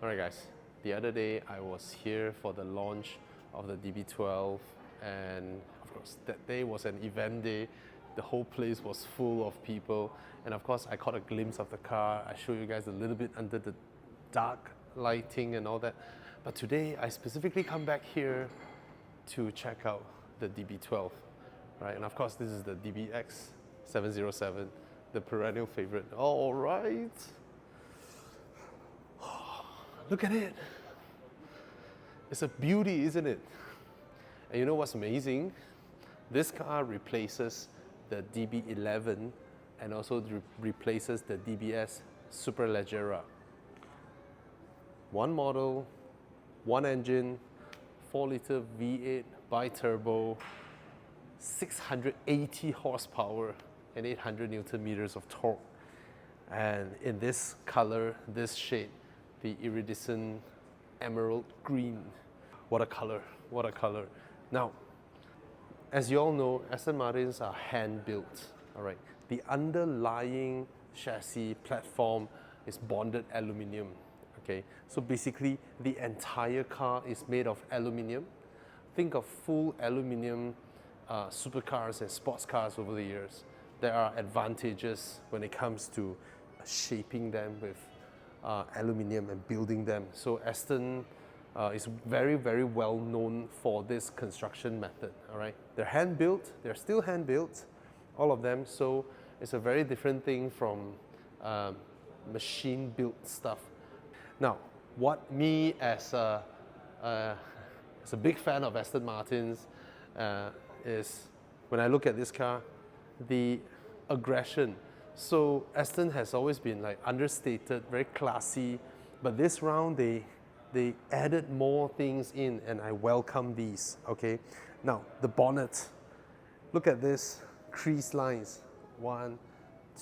Alright guys, the other day I was here for the launch of the DB12, and of course that day was an event day. The whole place was full of people, and of course I caught a glimpse of the car. I showed you guys a little bit under the dark lighting and all that. But today I specifically come back here to check out the DB12, right? And of course this is the DBX707, the perennial favorite. All right. Look at it. It's a beauty, isn't it? And you know what's amazing? This car replaces the DB11 and also replaces the DBS Superleggera. One model, one engine, 4-liter V8 bi-turbo, 680 horsepower and 800 Newton meters of torque. And in this color, this shade, the iridescent emerald green. What a color, what a color. Now, as you all know, Aston Martins are hand-built, all right? The underlying chassis platform is bonded aluminium, okay? So basically, the entire car is made of aluminium. Think of full aluminium supercars and sports cars over the years. There are advantages when it comes to shaping them with aluminium and building them. So Aston is very, very well known for this construction method, all right? They're hand-built, they're still hand-built, all of them, so it's a very different thing from machine-built stuff. Now, what me as a big fan of Aston Martins is, when I look at this car, the aggression. So Aston has always been like understated, very classy, but this round they added more things in, and I welcome these, okay? Now, the bonnet. Look at this, crease lines. 1,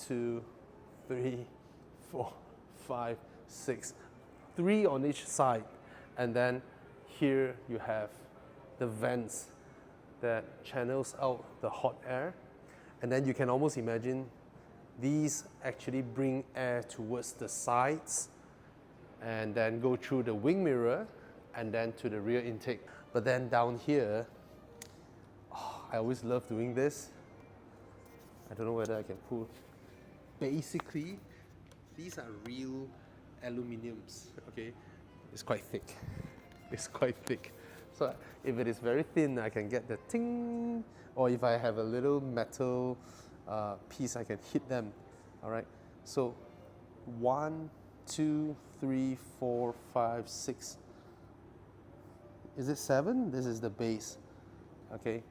2, 3, 4, 5, 6. 3 on each side. And then here you have the vents that channels out the hot air. And then you can almost imagine these actually bring air towards the sides and then go through the wing mirror and then to the rear intake. But then down here, I always love doing this. I don't know whether I can pull. Basically, these are real aluminiums, okay? It's quite thick. It's quite thick. So if it is very thin, I can get the ting, or if I have a little metal piece, I can hit them, all right? So 1, 2, 3, 4, 5, 6. Is it 7? This is the base, okay?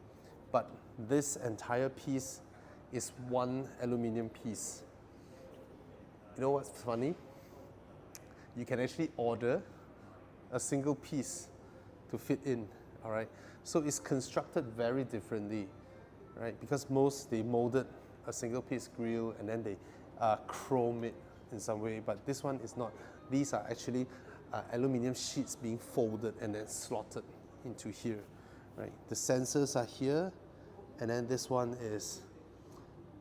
But this entire piece is one aluminium piece. You know what's funny? You can actually order a single piece to fit in, all right? So it's constructed very differently, right? Because most, they molded a single piece grille and then they chrome it in some way, but this one is not. These are actually aluminium sheets being folded and then slotted into here, right? The sensors are here, and then this one is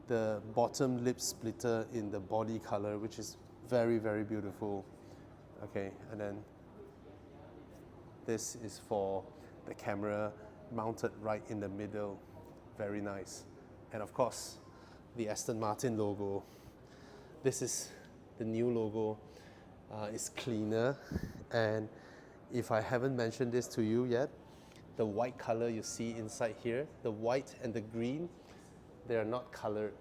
the bottom lip splitter in the body color, which is very, very beautiful, okay? And then this is for the camera mounted right in the middle, very nice. And of course, the Aston Martin logo. This is the new logo. It's cleaner, and if I haven't mentioned this to you yet, the white color you see inside here, the white and the green, they are not colored.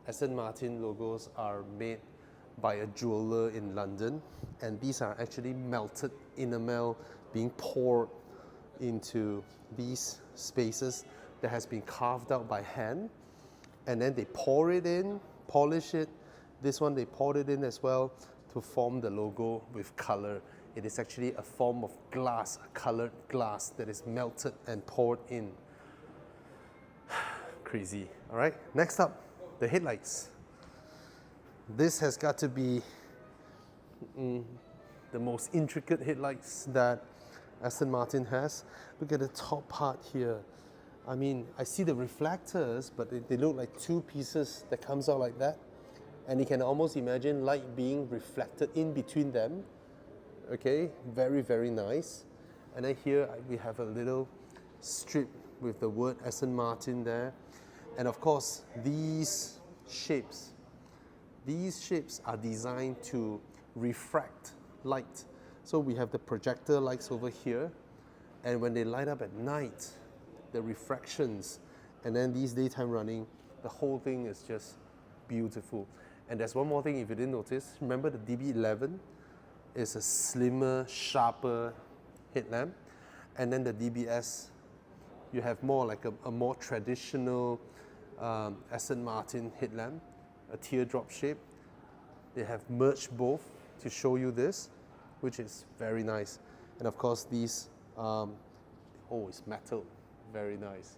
Aston Martin logos are made by a jeweler in London, and these are actually melted enamel being poured into these spaces that has been carved out by hand, and then they pour it in, polish it. This one they poured it in as well to form the logo with color. It is actually a form of glass, a colored glass that is melted and poured in. Crazy. All right, next up, the headlights. This has got to be the most intricate headlights that Aston Martin has. Look at the top part here. I mean, I see the reflectors, but they look like two pieces that comes out like that. And you can almost imagine light being reflected in between them. okay, very, very nice. And then here we have a little strip with the word Aston Martin there. And of course, these shapes are designed to refract light. So we have the projector lights over here, and when they light up at night, the refractions, and then these daytime running, the whole thing is just beautiful. And there's one more thing if you didn't notice, remember the DB11 is a slimmer, sharper headlamp, and then the DBS, you have more like a more traditional Aston Martin headlamp, a teardrop shape. They have merged both to show you this, which is very nice. And of course these, oh, it's metal, very nice.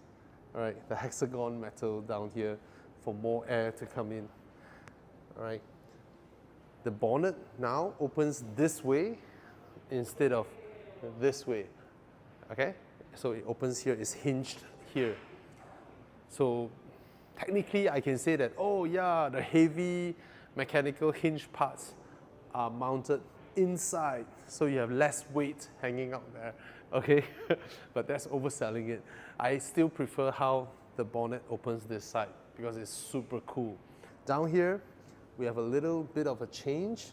All right, the hexagon metal down here for more air to come in. All right, the bonnet now opens this way instead of this way, okay? So it opens here, it's hinged here. So technically I can say that, oh yeah, the heavy mechanical hinge parts are mounted inside, so you have less weight hanging out there, okay? But that's overselling it. I still prefer how the bonnet opens this side because it's super cool. Down here, we have a little bit of a change.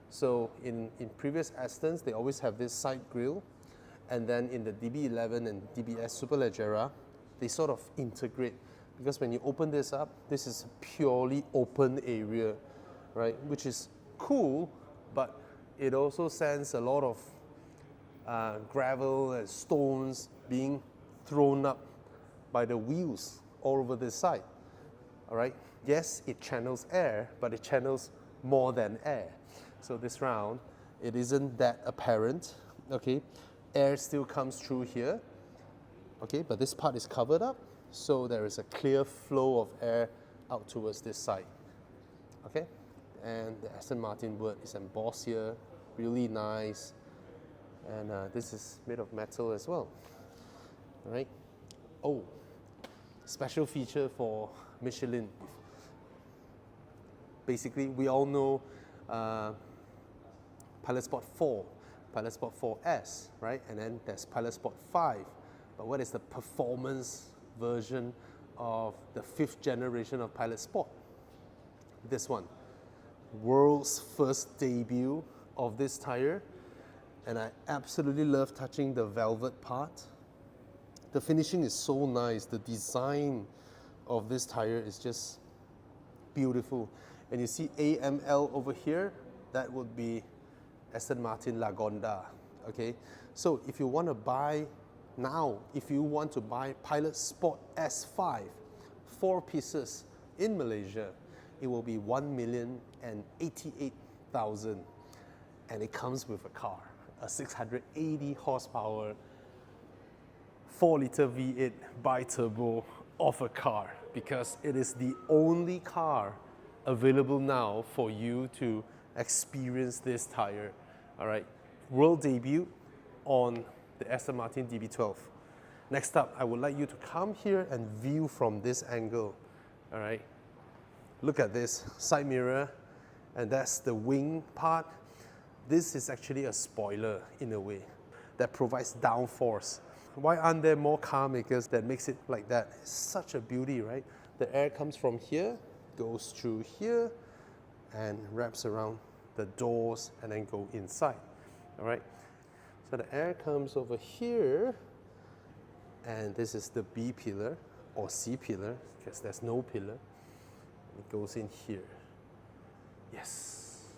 So in previous Astons, they always have this side grille, and then in the DB11 and DBS Superleggera, they sort of integrate, because when you open this up, this is a purely open area, right? Which is cool, but it also sends a lot of gravel and stones being thrown up by the wheels all over this side, all right? Yes, it channels air, but it channels more than air. So this round, it isn't that apparent, okay? Air still comes through here, okay? But this part is covered up, so there is a clear flow of air out towards this side, okay? And the Aston Martin word is embossed here, really nice. And this is made of metal as well, all right? Oh, special feature for Michelin. Basically, we all know Pilot Sport 4, Pilot Sport 4S, right? And then there's Pilot Sport 5. But what is the performance version of the 5th generation of Pilot Sport? This one. World's first debut of this tire. And I absolutely love touching the velvet part. The finishing is so nice. The design of this tire is just beautiful. And you see AML over here, that would be Aston Martin Lagonda, okay? So if you want to buy now, if you want to buy Pilot Sport S5, 4 pieces in Malaysia, it will be 1,088,000. And it comes with a car, a 680 horsepower, 4-liter V8 bi-turbo of a car, because it is the only car available now for you to experience this tire, all right? World debut on the Aston Martin DB12. Next up, I would like you to come here and view from this angle, all right? Look at this side mirror, and that's the wing part. This is actually a spoiler in a way that provides downforce. Why aren't there more car makers that makes it like that? It's such a beauty, right? The air comes from here, goes through here, and wraps around the doors and then go inside, all right? So the air comes over here, and this is the B pillar or C pillar, because there's no pillar. It goes in here. Yes.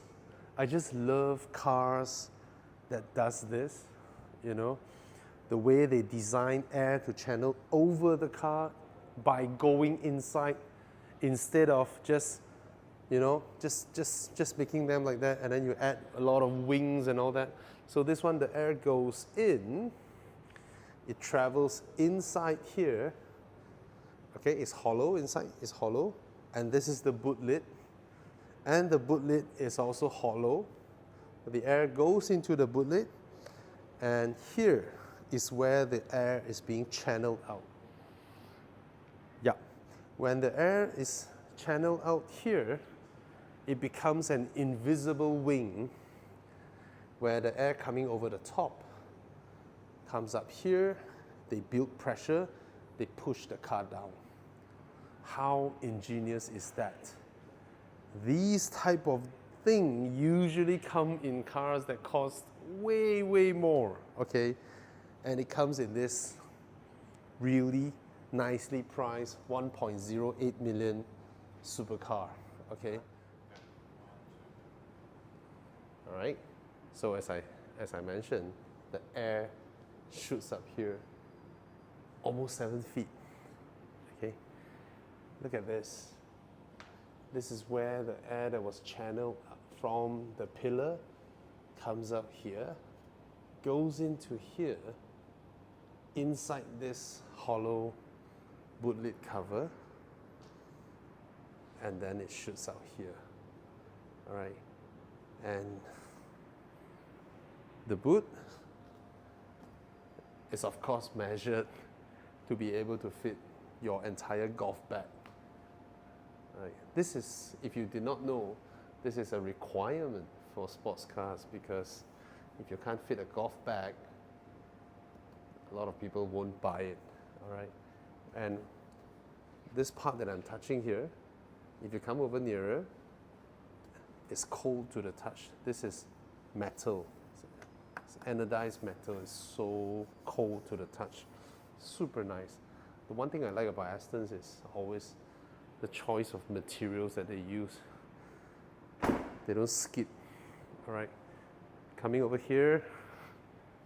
I just love cars that does this, you know? The way they design air to channel over the car by going inside instead of just, you know, just making them like that, and then you add a lot of wings and all that. So this one, the air goes in, it travels inside here, okay, it's hollow, inside is hollow, and this is the boot lid, and the boot lid is also hollow. The air goes into the boot lid, and here is where the air is being channeled out. Yeah, when the air is channeled out here, it becomes an invisible wing where the air coming over the top comes up here, they build pressure, they push the car down. How ingenious is that? These type of things usually come in cars that cost way, way more, okay? And it comes in this really nicely priced 1.08 million supercar, okay? All right, so as I mentioned, the air shoots up here almost 7 feet, okay? Look at this. This is where the air that was channeled from the pillar comes up here, goes into here, inside this hollow boot lid cover, and then it shoots out here. All right, and the boot is of course measured to be able to fit your entire golf bag. Right. This is, if you did not know, this is a requirement for sports cars, because if you can't fit a golf bag, a lot of people won't buy it. All right, and this part that I'm touching here, if you come over nearer, it's cold to the touch. This is metal. It's anodized metal. It's so cold to the touch. Super nice. The one thing I like about Astons is always the choice of materials that they use. They don't skip. All right. Coming over here,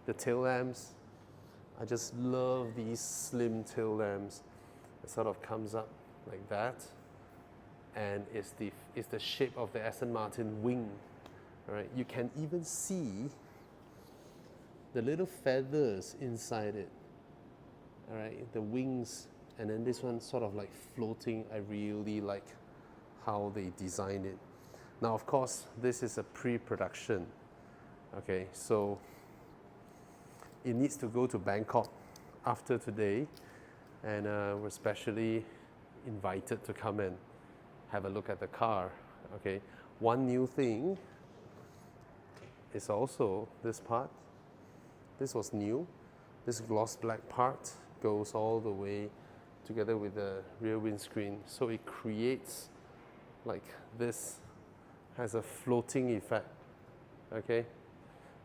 the tail lamps. I just love these slim tail lamps. It sort of comes up like that, and it's the shape of the Aston Martin wing. All right. You can even see the little feathers inside it. All right, the wings, and then this one sort of like floating. I really like how they designed it. Now, of course, this is a pre-production. Okay, so it needs to go to Bangkok after today, and we're specially invited to come and have a look at the car. Okay, one new thing is also this part. This was new. This gloss black part goes all the way together with the rear windscreen, so it creates like this, has a floating effect. Okay,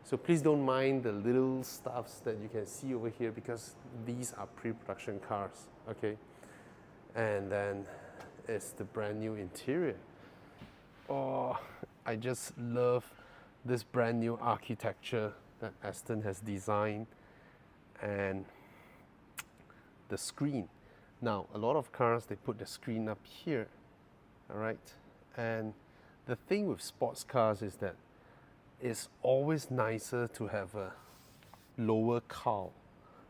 so please don't mind the little stuffs that you can see over here, because these are pre-production cars. Okay, and then it's the brand new interior. Oh, I just love this brand new architecture that Aston has designed, and the screen. Now, a lot of cars, they put the screen up here, all right? And the thing with sports cars is that it's always nicer to have a lower cowl.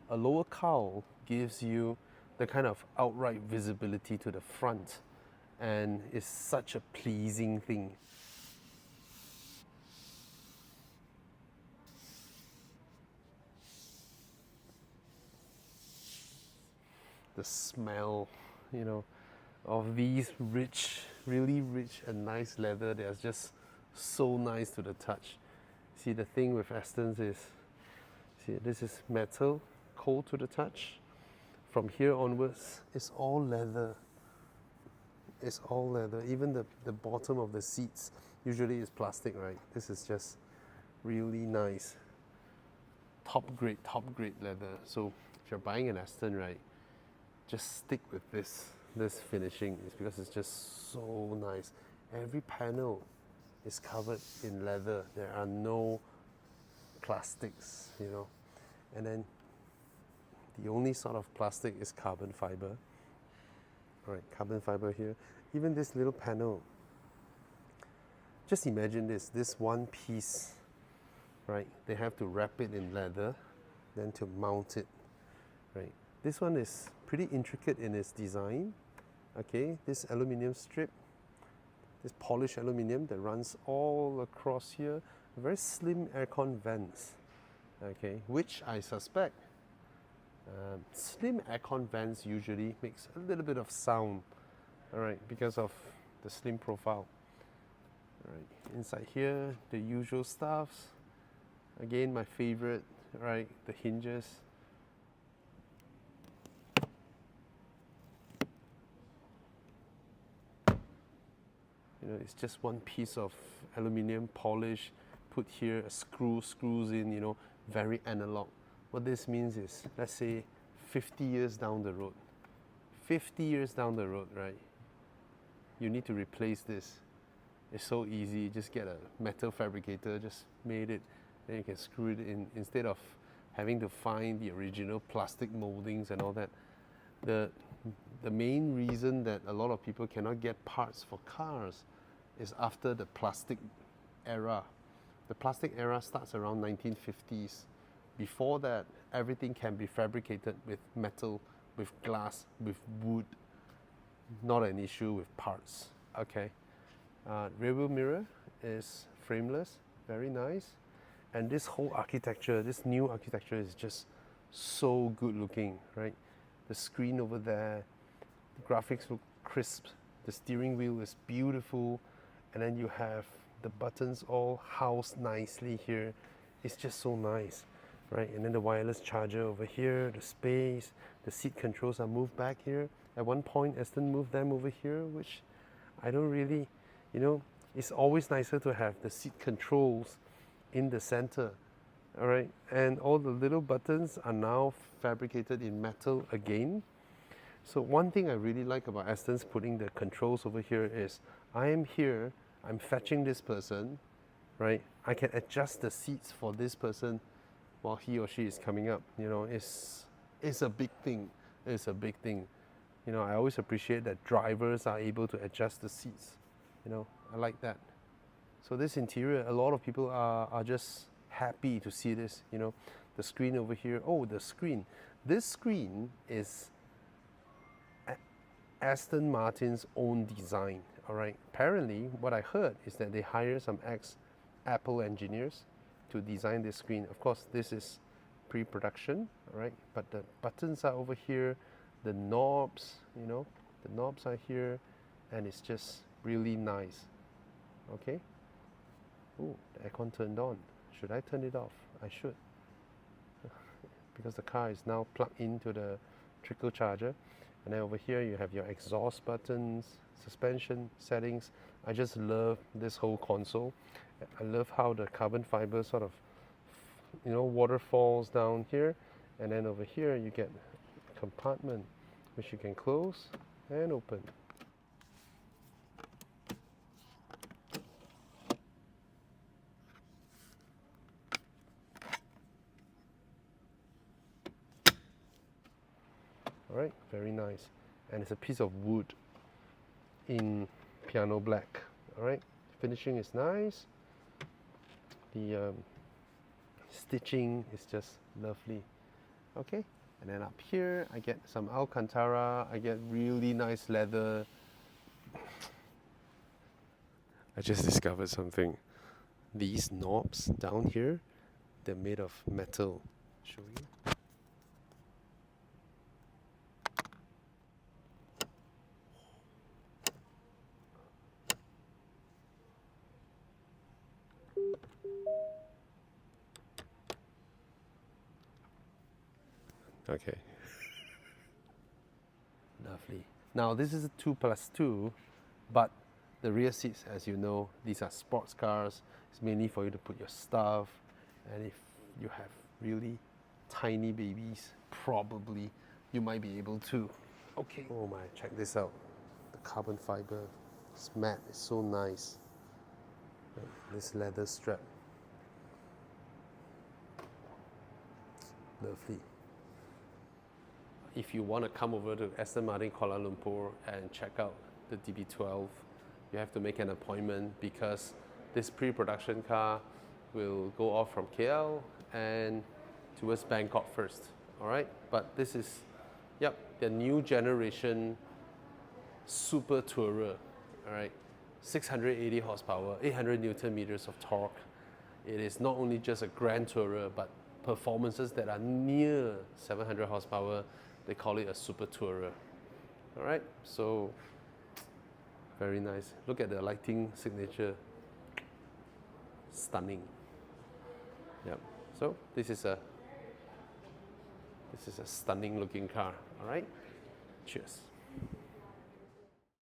A lower cowl gives you the kind of outright visibility to the front, and it's such a pleasing thing. The smell, you know, of these rich, really rich and nice leather, they are just so nice to the touch. See, the thing with Astons is, see, this is metal, cold to the touch. From here onwards, it's all leather. It's all leather. Even the bottom of the seats usually is plastic, right? This is just really nice. Top grade leather. So if you're buying an Aston, right, just stick with this finishing. It's because it's just so nice. Every panel is covered in leather. There are no plastics, you know. And then the only sort of plastic is carbon fiber. All right, carbon fiber here. Even this little panel. Just imagine this one piece, right? They have to wrap it in leather, then to mount it, right? This one is pretty intricate in its design. Okay, this aluminium strip, this polished aluminium that runs all across here, very slim aircon vents. Okay, which I suspect slim aircon vents usually makes a little bit of sound. All right, because of the slim profile. All right, inside here, the usual stuffs. Again, my favorite, right? The hinges. You know, it's just one piece of aluminium polish put here, a screws in, you know, very analog. What this means is, let's say 50 years down the road, 50 years down the road, right? You need to replace this. It's so easy, just get a metal fabricator, just made it, then you can screw it in instead of having to find the original plastic moldings and all that. The main reason that a lot of people cannot get parts for cars is after the plastic era. The plastic era starts around 1950s. Before that, everything can be fabricated with metal, with glass, with wood. Not an issue with parts. Okay. Rear wheel mirror is frameless, very nice. And this whole architecture, this new architecture is just so good looking, right? The screen over there, the graphics look crisp, the steering wheel is beautiful, and then you have the buttons all housed nicely here. It's just so nice, right? And then the wireless charger over here, the space, the seat controls are moved back here. At one point, Aston moved them over here, which I don't really, you know, it's always nicer to have the seat controls in the center, all right? And all the little buttons are now fabricated in metal again. So one thing I really like about Aston's putting the controls over here is, I am here, I'm fetching this person, right? I can adjust the seats for this person while he or she is coming up. You know, it's a big thing. It's a big thing. You know, I always appreciate that drivers are able to adjust the seats. You know, I like that. So this interior, a lot of people are just happy to see this. You know, the screen over here. Oh, the screen. This screen is Aston Martin's own design. All right. Apparently, what I heard is that they hire some ex-Apple engineers to design this screen. Of course, this is pre-production, all right? But the buttons are over here, the knobs, you know, the knobs are here, and it's just really nice. Okay. Oh, the aircon turned on. Should I turn it off? I should, because the car is now plugged into the trickle charger. And then over here you have your exhaust buttons, suspension settings. I just love this whole console. I love how the carbon fiber sort of, you know, waterfalls down here, and then over here you get a compartment which you can close and open. Alright, very nice. And it's a piece of wood in piano black. Alright, finishing is nice. The stitching is just lovely. Okay, and then up here I get some Alcantara, I get really nice leather. I just discovered something. These knobs down here, they're made of metal. Show you. Okay. Lovely. Now this is a 2+2, but the rear seats, as you know, these are sports cars. It's mainly for you to put your stuff, and if you have really tiny babies, probably you might be able to. Okay. Oh my, check this out. The carbon fiber, it's matte, it's so nice. This leather strap. Lovely. If you want to come over to Aston Martin Kuala Lumpur and check out the DB12, you have to make an appointment because this pre-production car will go off from KL and towards Bangkok first. All right, but this is, yep, the new generation super tourer. All right, 680 horsepower, 800 Newton meters of torque. It is not only just a grand tourer, but performances that are near 700 horsepower. They call it a super tourer. All right, so very nice. Look at the lighting signature. Stunning. Yep. So this is a stunning looking car. All right, cheers.